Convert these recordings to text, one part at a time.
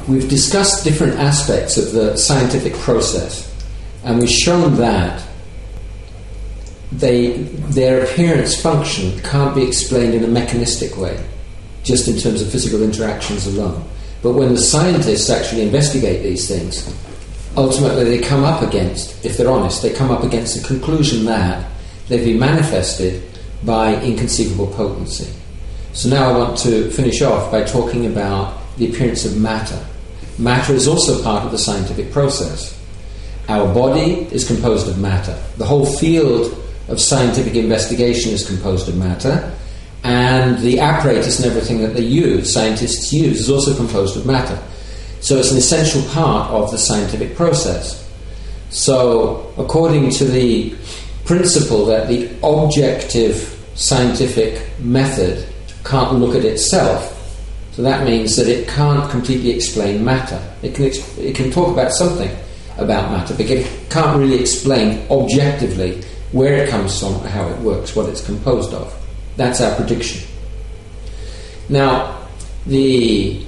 we've discussed different aspects of the scientific process, and we've shown that their appearance function can't be explained in a mechanistic way, just in terms of physical interactions alone. But when the scientists actually investigate these things, ultimately they come up against, if they're honest, they come up against the conclusion that they've been manifested by inconceivable potency. So now I want to finish off by talking about the appearance of matter. Matter is also part of the scientific process. Our body is composed of matter. The whole field of scientific investigation is composed of matter, and the apparatus and everything that scientists use, is also composed of matter. So it's an essential part of the scientific process. So according to the principle that the objective scientific method can't look at itself, so that means that it can't completely explain matter. It can talk about something about matter, but it can't really explain objectively where it comes from, how it works, what it's composed of. That's our prediction. Now, the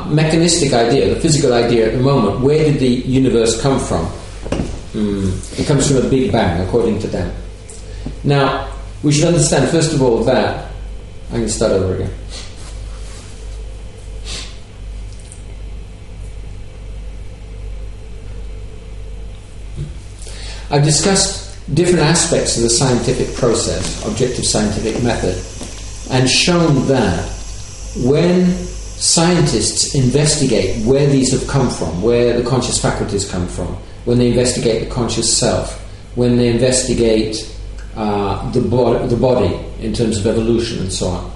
mechanistic idea, the physical idea at the moment, where did the universe come from? It comes from a Big Bang, according to them. Now, we should understand, first of all, that... I can start over again. I've discussed different aspects of the scientific process, objective scientific method, and shown that when scientists investigate where these have come from, where the conscious faculties come from, when they investigate the conscious self, when they investigate the body in terms of evolution and so on,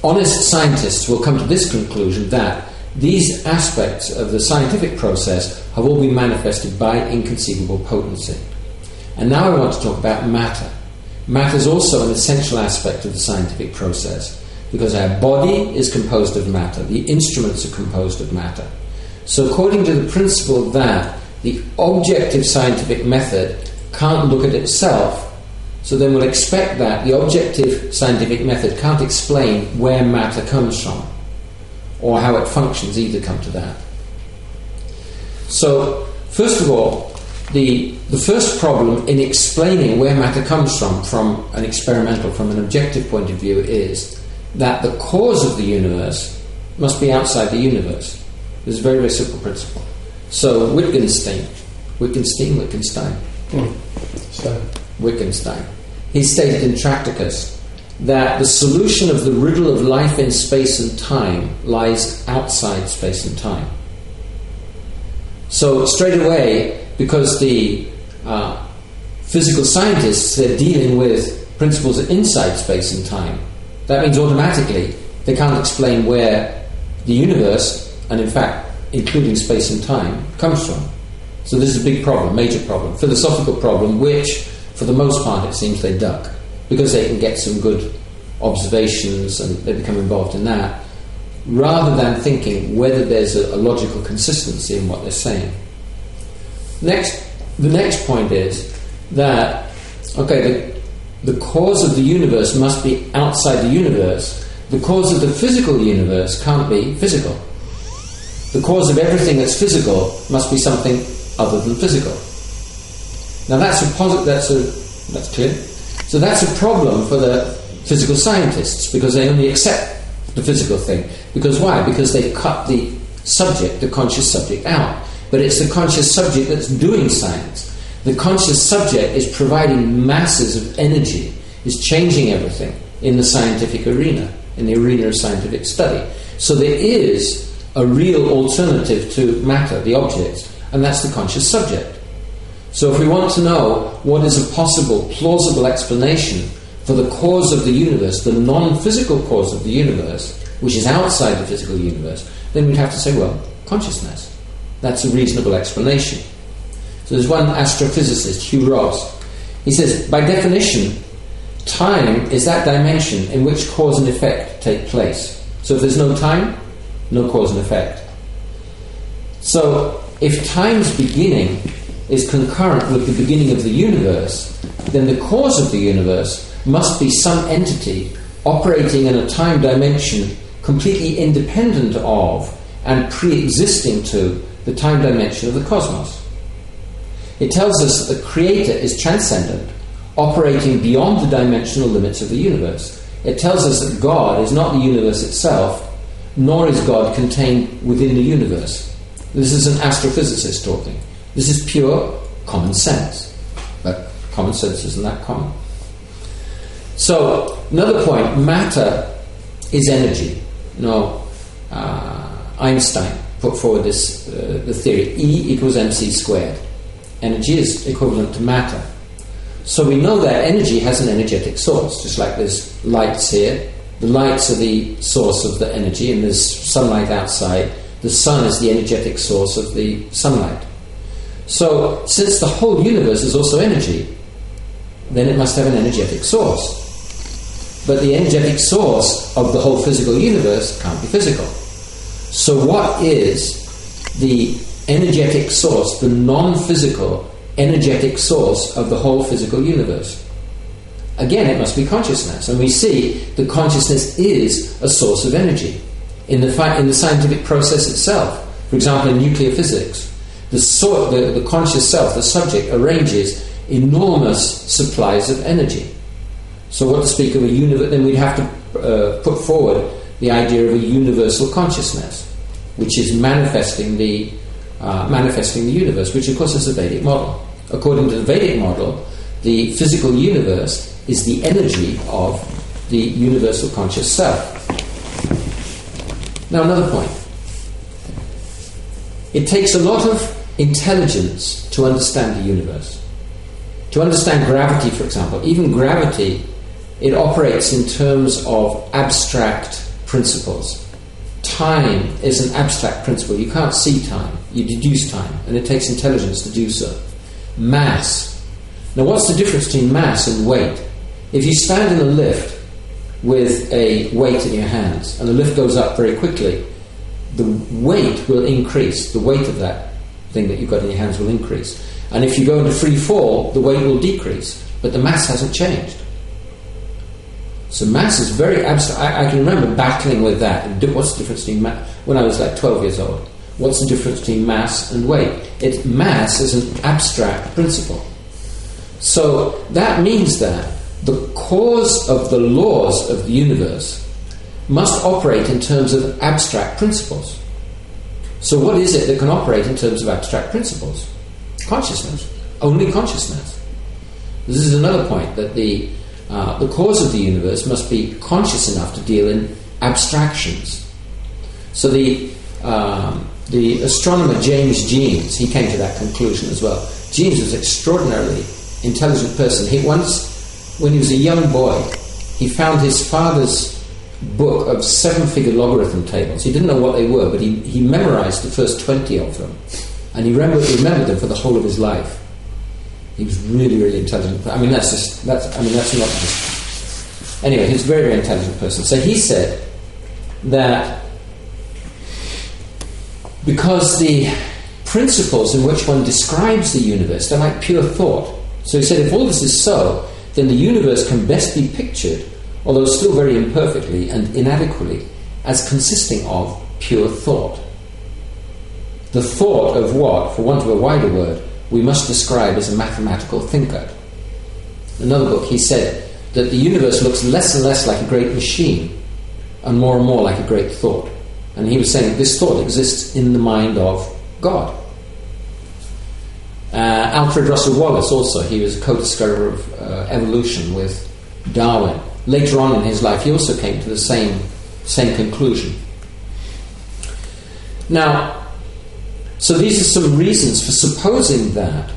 honest scientists will come to this conclusion that these aspects of the scientific process have all been manifested by inconceivable potency. And now I want to talk about matter. Matter is also an essential aspect of the scientific process, because our body is composed of matter, the instruments are composed of matter. So according to the principle that the objective scientific method can't look at itself, so then we'll expect that the objective scientific method can't explain where matter comes from, or how it functions, either come to that. So, first of all, the first problem in explaining where matter comes from an experimental, from an objective point of view, is that the cause of the wittgenstein must be outside the universe. This is a very, very simple principle. So Wittgenstein, he stated in Tractacus that the solution of the riddle of life in space and time lies outside space and time. So straight away, because the physical scientists, they're dealing with principles inside space and time, that means automatically they can't explain where the universe, and in fact including space and time, comes from. So this is a big problem, major problem, philosophical problem, which for the most part it seems they duck, because they can get some good observations and they become involved in that, rather than thinking whether there's a logical consistency in what they're saying. The next point is that, the cause of the universe must be outside the universe. The cause of the physical universe can't be physical. The cause of everything that's physical must be something other than physical. Now that's clear. So that's a problem for the physical scientists, because they only accept the physical thing. Because why? Because they've cut the subject, the conscious subject, out. But it's the conscious subject that's doing science. The conscious subject is providing masses of energy, is changing everything in the scientific arena, in the arena of scientific study. So there is a real alternative to matter, the object, and that's the conscious subject. So if we want to know what is a possible, plausible explanation for the cause of the universe, the non-physical cause of the universe, which is outside the physical universe, then we'd have to say, well, consciousness. That's a reasonable explanation. So there's one astrophysicist, Hugh Ross. He says, by definition, time is that dimension in which cause and effect take place. So if there's no time, no cause and effect. So if time's beginning is concurrent with the beginning of the universe, then the cause of the universe must be some entity operating in a time dimension completely independent of and pre-existing to the time dimension of the cosmos. It tells us that the Creator is transcendent, operating beyond the dimensional limits of the universe. It tells us that God is not the universe itself, nor is God contained within the universe. This is an astrophysicist talking. This is pure common sense. But common sense isn't that common. So, another point, matter is energy. Einstein put forward this the theory, E equals mc squared. Energy is equivalent to matter. So we know that energy has an energetic source, just like there's lights here. The lights are the source of the energy, and there's sunlight outside. The sun is the energetic source of the sunlight. So, since the whole universe is also energy, then it must have an energetic source. But the energetic source of the whole physical universe can't be physical. So what is the energetic source, the non-physical energetic source of the whole physical universe? Again, it must be consciousness. And we see that consciousness is a source of energy. In the scientific process itself, for example, in nuclear physics, the conscious self, the subject, arranges enormous supplies of energy. So what to speak of a universe, then we'd have to put forward the idea of a universal consciousness, which is manifesting the universe, which of course is the Vedic model. According to the Vedic model, the physical universe is the energy of the universal conscious self. Now another point. It takes a lot of intelligence to understand the universe. To understand gravity, for example, even gravity, it operates in terms of abstract principles. Time is an abstract principle. You can't see time. You deduce time, and it takes intelligence to do so. Mass. Now, what's the difference between mass and weight? If you stand in a lift with a weight in your hands, and the lift goes up very quickly, the weight will increase. The weight of that thing that you've got in your hands will increase. And if you go into free fall, the weight will decrease, but the mass hasn't changed. So mass is very abstract. I can remember battling with that. What's the difference between mass? When I was like 12 years old. What's the difference between mass and weight? Mass is an abstract principle. So that means that the cause of the laws of the universe must operate in terms of abstract principles. So what is it that can operate in terms of abstract principles? Consciousness. Only consciousness. This is another point, that the cause of the universe must be conscious enough to deal in abstractions. So the astronomer James Jeans, he came to that conclusion as well. Jeans was an extraordinarily intelligent person. He once, when he was a young boy, he found his father's book of 7-figure logarithm tables. He didn't know what they were, but he memorized the first 20 of them, and he remembered them for the whole of his life. He was really, really intelligent. Anyway, he's a very, very intelligent person. So he said that because the principles in which one describes the universe, they're like pure thought. So he said, if all this is so, then the universe can best be pictured, although still very imperfectly and inadequately, as consisting of pure thought. The thought of what, for want of a wider word, we must describe as a mathematical thinker. In another book, he said that the universe looks less and less like a great machine and more like a great thought. And he was saying that this thought exists in the mind of God. Alfred Russel Wallace also, he was a co-discoverer of evolution with Darwin. Later on in his life, he also came to the same conclusion. Now, so these are some reasons for supposing that,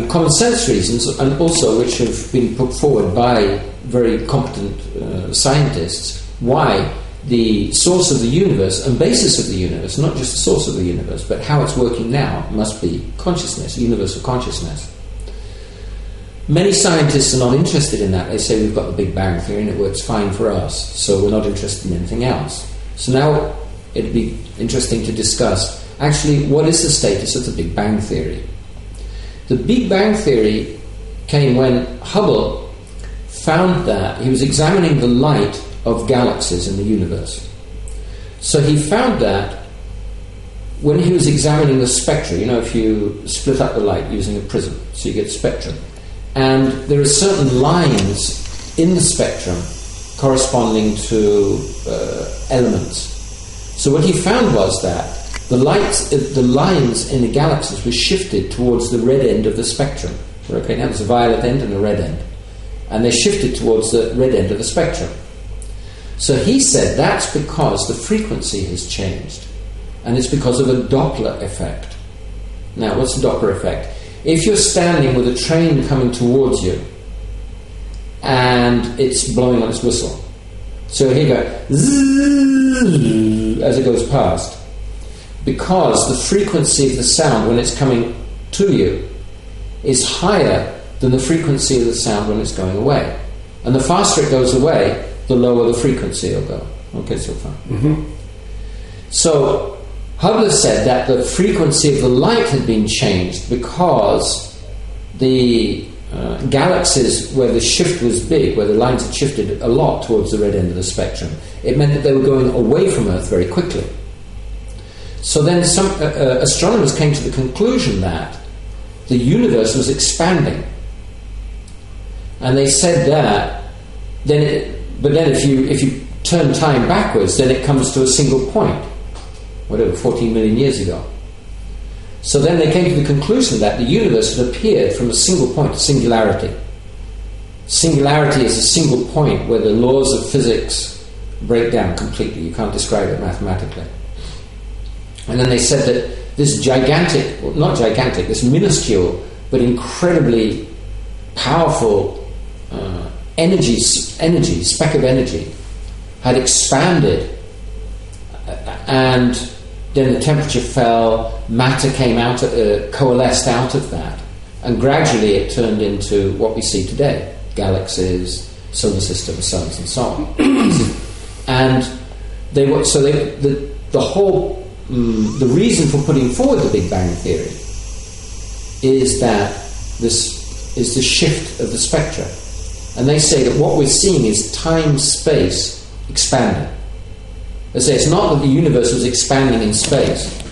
common sense reasons, and also which have been put forward by very competent scientists, why the source of the universe and basis of the universe, not just the source of the universe, but how it's working now, must be consciousness, universal consciousness. Many scientists are not interested in that. They say we've got the Big Bang Theory and it works fine for us, so we're not interested in anything else. So now it'd be interesting to discuss actually what is the status of the Big Bang Theory. The Big Bang Theory came when Hubble found that he was examining the light of galaxies in the universe. So he found that when he was examining the spectra, if you split up the light using a prism, so you get spectrum, and there are certain lines in the spectrum corresponding to elements. So what he found was that the lines in the galaxies were shifted towards the red end of the spectrum. Okay, now there's a violet end and a red end, and they shifted towards the red end of the spectrum. So he said that's because the frequency has changed, and it's because of a Doppler effect. Now, what's the Doppler effect? If you're standing with a train coming towards you, and it's blowing on its whistle, so here you go, zzz, as it goes past, because the frequency of the sound when it's coming to you is higher than the frequency of the sound when it's going away. And the faster it goes away, the lower the frequency will go. Okay, so far. Mm-hmm. So Hubble said that the frequency of the light had been changed because the galaxies where the shift was big, where the lines had shifted a lot towards the red end of the spectrum, it meant that they were going away from Earth very quickly. So then some astronomers came to the conclusion that the universe was expanding. And they said that, but then if you turn time backwards, then it comes to a single point, 14 million years ago. So then they came to the conclusion that the universe had appeared from a single point, singularity. Singularity is a single point where the laws of physics break down completely. You can't describe it mathematically. And then they said that this this minuscule but incredibly powerful speck of energy had expanded, and then the temperature fell, matter came out, coalesced out of that, and gradually it turned into what we see today: galaxies, solar system, suns, and so on. And the reason for putting forward the Big Bang theory is that this is the shift of the spectra. And they say that what we're seeing is time-space expanding. They say it's not that the universe was expanding in space.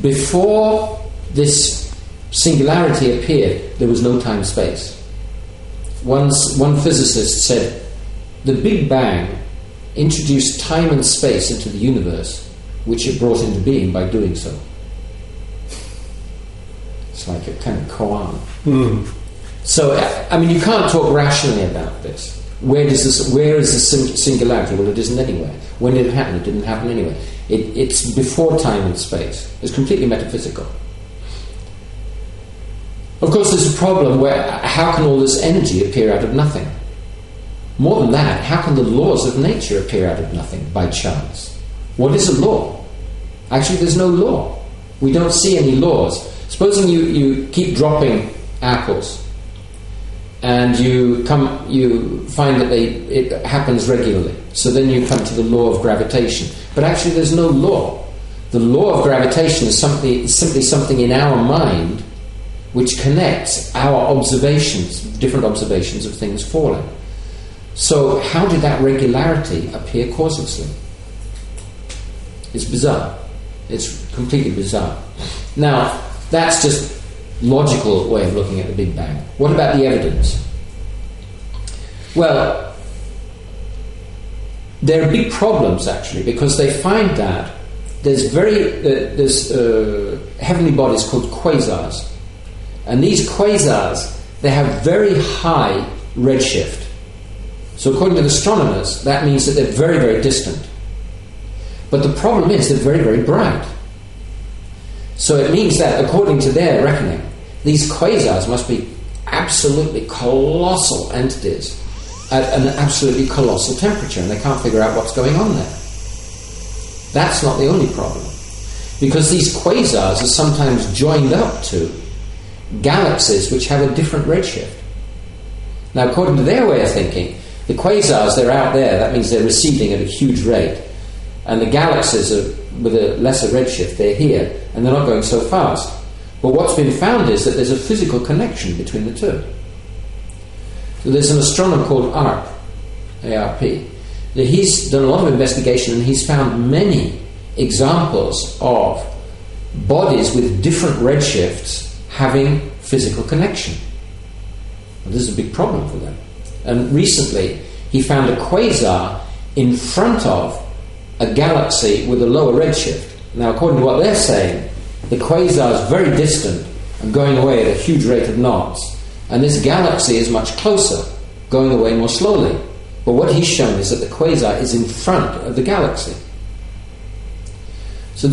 Before this singularity appeared, there was no time-space. One physicist said the Big Bang introduced time and space into the universe, which it brought into being by doing so. It's like a kind of koan. Mm. So, you can't talk rationally about this. Where is the singularity? Well, it isn't anywhere. When did it happen? It didn't happen anywhere. It's before time and space. It's completely metaphysical. Of course, there's a problem where how can all this energy appear out of nothing? More than that, how can the laws of nature appear out of nothing by chance? What is a law? Actually, there's no law. We don't see any laws. Supposing you keep dropping apples, and you find that it happens regularly. So then you come to the law of gravitation. But actually, there's no law. The law of gravitation is simply something in our mind which connects our observations, different observations of things falling. So how did that regularity appear causelessly? It's bizarre. It's completely bizarre. Now, that's just logical way of looking at the Big Bang. What about the evidence? Well, there are big problems actually, because they find that there's heavenly bodies called quasars, and these quasars, they have very high redshift. So according to the astronomers, that means that they're very, very distant. But the problem is they're very, very bright. So it means that, according to their reckoning, these quasars must be absolutely colossal entities at an absolutely colossal temperature, and they can't figure out what's going on there. That's not the only problem, because these quasars are sometimes joined up to galaxies which have a different redshift. Now, according to their way of thinking, the quasars, they're out there, that means they're receding at a huge rate, and the galaxies are with a lesser redshift, they're here, and they're not going so fast. But what's been found is that there's a physical connection between the two. So there's an astronomer called ARP, he's done a lot of investigation and he's found many examples of bodies with different redshifts having physical connection. And this is a big problem for them. And recently he found a quasar in front of a galaxy with a lower redshift. Now, according to what they're saying, the quasar is very distant and going away at a huge rate of knots, and this galaxy is much closer, going away more slowly. But what he's shown is that the quasar is in front of the galaxy. So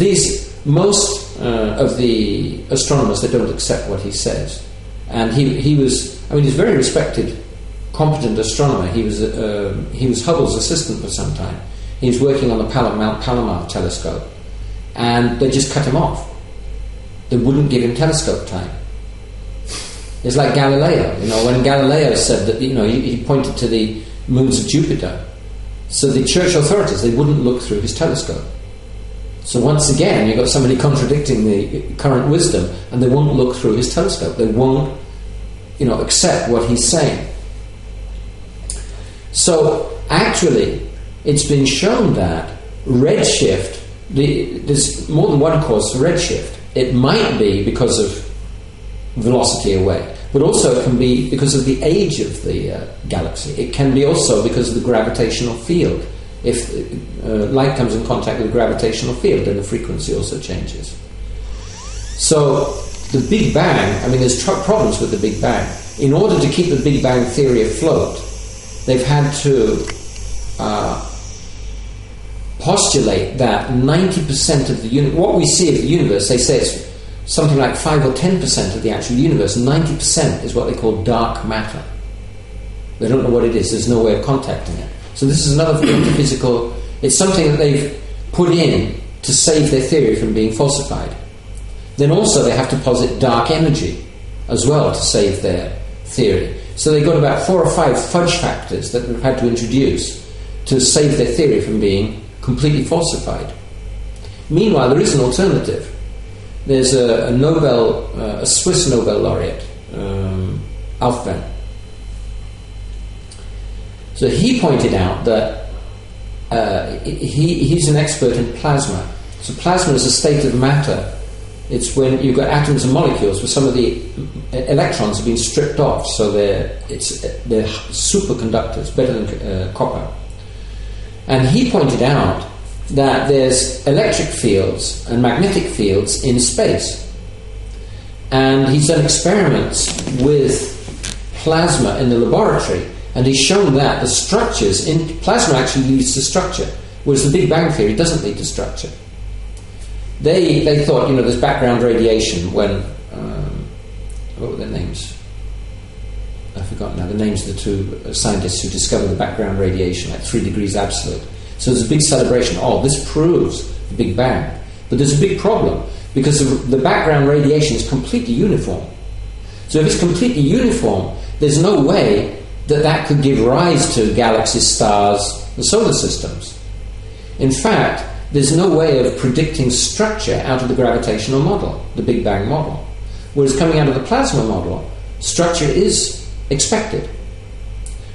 most of the astronomers, they don't accept what he says. And he's a very respected, competent astronomer. He was Hubble's assistant for some time. He was working on the Mount Palomar telescope, and they just cut him off. They wouldn't give him telescope time. It's like Galileo, when Galileo said that, he pointed to the moons of Jupiter. So the church authorities, they wouldn't look through his telescope. So once again, you've got somebody contradicting the current wisdom, and they won't look through his telescope. They won't, accept what he's saying. So actually, it's been shown that redshift, there's more than one cause for redshift. It might be because of velocity away, but also it can be because of the age of the galaxy. It can be also because of the gravitational field. If light comes in contact with the gravitational field, then the frequency also changes. So the Big Bang, there's problems with the Big Bang. In order to keep the Big Bang theory afloat, they've had to postulate that 90% of the universe, what we see of the universe, they say it's something like 5 or 10% of the actual universe. 90% is what they call dark matter. They don't know what it is. There's no way of contacting it. So this is another physical. It's something that they've put in to save their theory from being falsified. Then also they have to posit dark energy as well to save their theory. So they've got about 4 or 5 fudge factors that they've had to introduce to save their theory from being completely falsified. Meanwhile, there is an alternative. There's a Swiss Nobel laureate, Alfvén. So he pointed out that he's an expert in plasma. So plasma is a state of matter. It's when you've got atoms and molecules where some of the electrons have been stripped off, so they're superconductors, better than copper. And he pointed out that there's electric fields and magnetic fields in space. And he's done experiments with plasma in the laboratory, and he's shown that the structures in plasma actually leads to structure, whereas the Big Bang theory doesn't lead to structure. They thought, there's background radiation when, what were their names? I forgot now, the names of the two scientists who discovered the background radiation, like 3 degrees absolute. So there's a big celebration. Oh, this proves the Big Bang. But there's a big problem, because the background radiation is completely uniform. So if it's completely uniform, there's no way that could give rise to galaxies, stars, the solar systems. In fact, there's no way of predicting structure out of the gravitational model, the Big Bang model. Whereas coming out of the plasma model, structure is expected.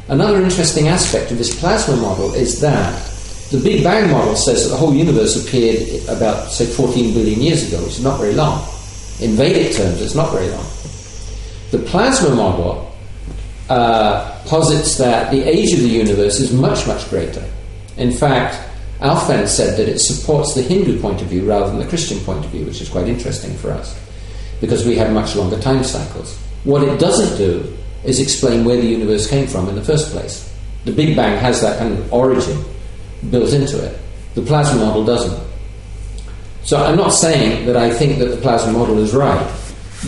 Another interesting aspect of this plasma model is that the Big Bang model says that the whole universe appeared about, say, 14 billion years ago, which is not very long. In Vedic terms, it's not very long. The plasma model posits that the age of the universe is much, much greater. In fact, Alfvén said that it supports the Hindu point of view rather than the Christian point of view, which is quite interesting for us, because we have much longer time cycles. What it doesn't do is explain where the universe came from in the first place. The Big Bang has that kind of origin built into it. The plasma model doesn't. So I'm not saying that I think that the plasma model is right,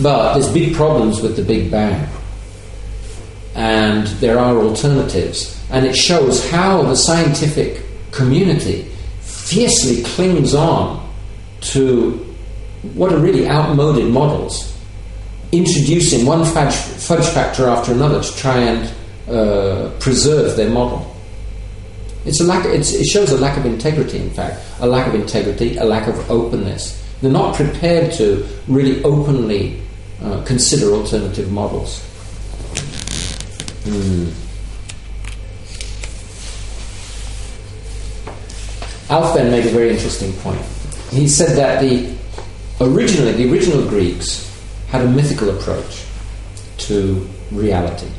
but there's big problems with the Big Bang. And there are alternatives. And it shows how the scientific community fiercely clings on to what are really outmoded models, introducing one fudge factor after another to try and preserve their model. It shows a lack of integrity, in fact. A lack of integrity, a lack of openness. They're not prepared to really openly consider alternative models. Alfven made a very interesting point. He said that the original Greeks had a mythical approach to reality.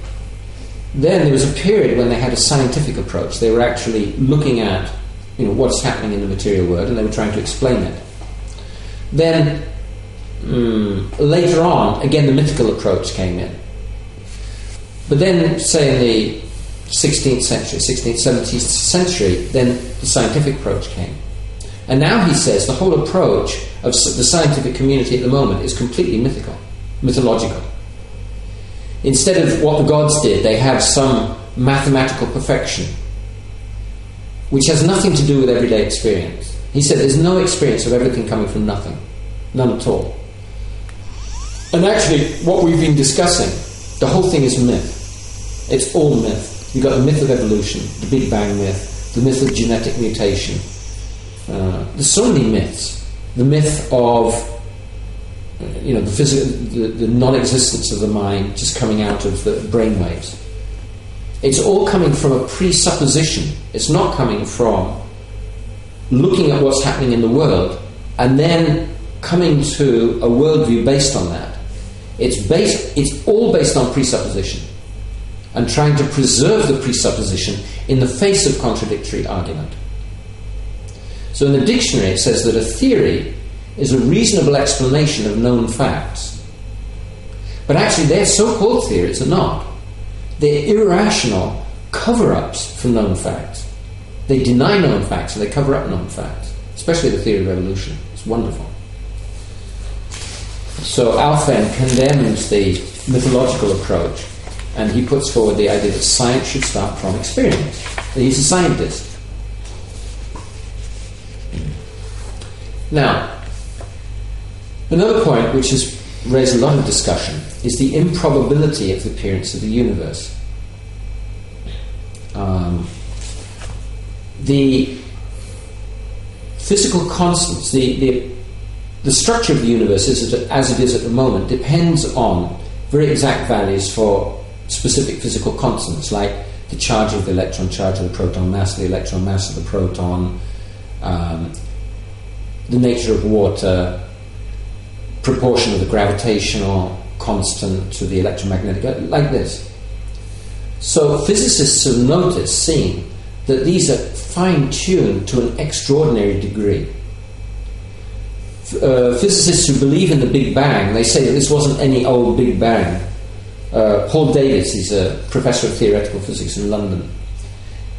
Then there was a period when they had a scientific approach. They were actually looking at, what's happening in the material world, and they were trying to explain it. Then later on, again, the mythical approach came in. But then, say in the 16th century, 16th, 17th century, then the scientific approach came. And now he says the whole approach of the scientific community at the moment is completely mythological. Instead of what the gods did, they have some mathematical perfection, which has nothing to do with everyday experience. He said there's no experience of everything coming from nothing. None at all. And actually, what we've been discussing, the whole thing is myth. It's all myth. You've got the myth of evolution, the Big Bang myth, the myth of genetic mutation. There's so many myths. The myth of the non-existence of the mind just coming out of the brainwaves. It's all coming from a presupposition. It's not coming from looking at what's happening in the world and then coming to a worldview based on that. It's all based on presupposition and trying to preserve the presupposition in the face of contradictory argument. So in the dictionary it says that a theory is a reasonable explanation of known facts. But actually their so-called theories are not. They're irrational cover-ups for known facts. They deny known facts and they cover up known facts, especially the theory of evolution. It's wonderful. So Alfven condemns the mythological approach, and he puts forward the idea that science should start from experience. That he's a scientist. Now, another point which has raised a lot of discussion is the improbability of the appearance of the universe. The physical constants, the structure of the universe as it is at the moment depends on very exact values for specific physical constants, like the charge of the electron, charge of the proton, mass of the electron, mass of the proton, the nature of water, proportion of the gravitational constant to the electromagnetic, like this. So physicists have seen that these are fine-tuned to an extraordinary degree. Physicists who believe in the Big Bang, they say that this wasn't any old Big Bang. Paul Davies, he's a professor of theoretical physics in London,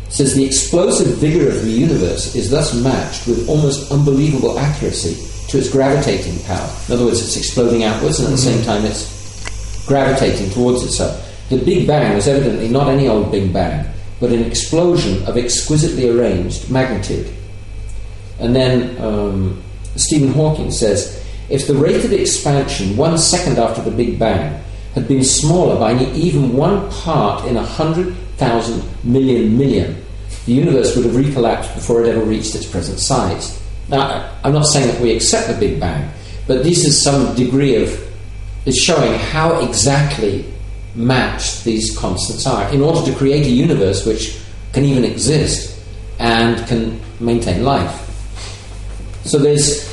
says the explosive vigour of the universe is thus matched with almost unbelievable accuracy to its gravitating power. In other words, it's exploding outwards and at the same time it's gravitating towards itself. The Big Bang was evidently not any old Big Bang, but an explosion of exquisitely arranged magnitude. And then Stephen Hawking says, if the rate of expansion 1 second after the Big Bang had been smaller by even 1 part in 100,000 million, the universe would have recollapsed before it ever reached its present size. Now, I'm not saying that we accept the Big Bang, but this is some degree of, it's showing how exactly matched these constants are in order to create a universe which can even exist and can maintain life. So there's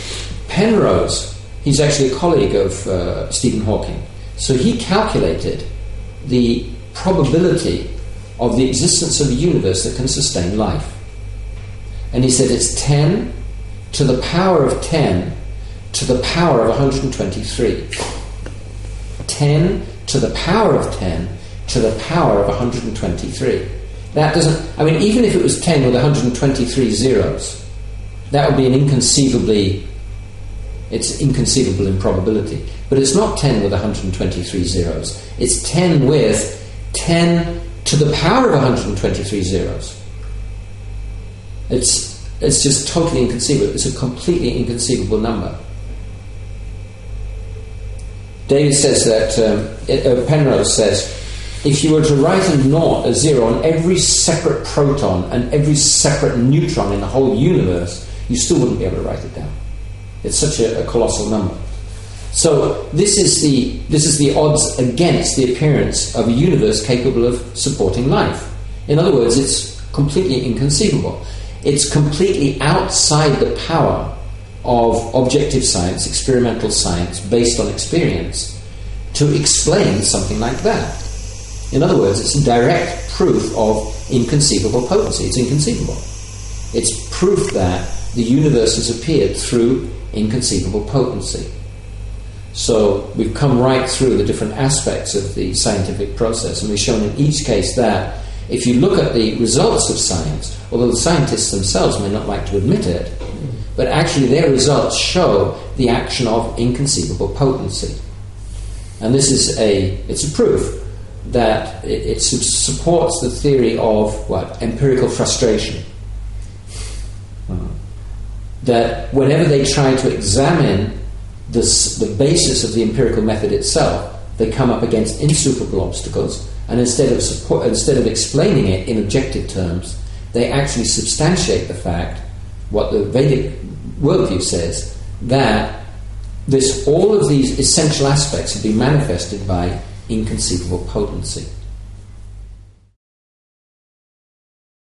Penrose, he's actually a colleague of Stephen Hawking. So he calculated the probability of the existence of a universe that can sustain life. And he said it's 10 to the power of 10 to the power of 123. 10 to the power of 10 to the power of 123. That doesn't, I mean, even if it was 10 with 123 zeros, that would be it's inconceivable in probability. But it's not 10 with 123 zeros. It's 10 with 10 to the power of 123 zeros. It's just totally inconceivable. It's a completely inconceivable number. Davies says that, Penrose says, if you were to write a 0 on every separate proton and every separate neutron in the whole universe, you still wouldn't be able to write it down. It's such a colossal number. So this is the odds against the appearance of a universe capable of supporting life. In other words, it's completely inconceivable. it's completely outside the power of objective science, experimental science, based on experience, to explain something like that. In other words, it's a direct proof of inconceivable potency. It's inconceivable. It's proof that the universe has appeared through inconceivable potency. So we've come right through the different aspects of the scientific process, and we've shown in each case that if you look at the results of science, although the scientists themselves may not like to admit it, but actually their results show the action of inconceivable potency. And this is it's a proof that it supports the theory of empirical frustration. That whenever they try to examine the basis of the empirical method itself, they come up against insuperable obstacles, and instead of explaining it in objective terms, they actually substantiate the fact, what the Vedic worldview says, that all of these essential aspects have been manifested by inconceivable potency.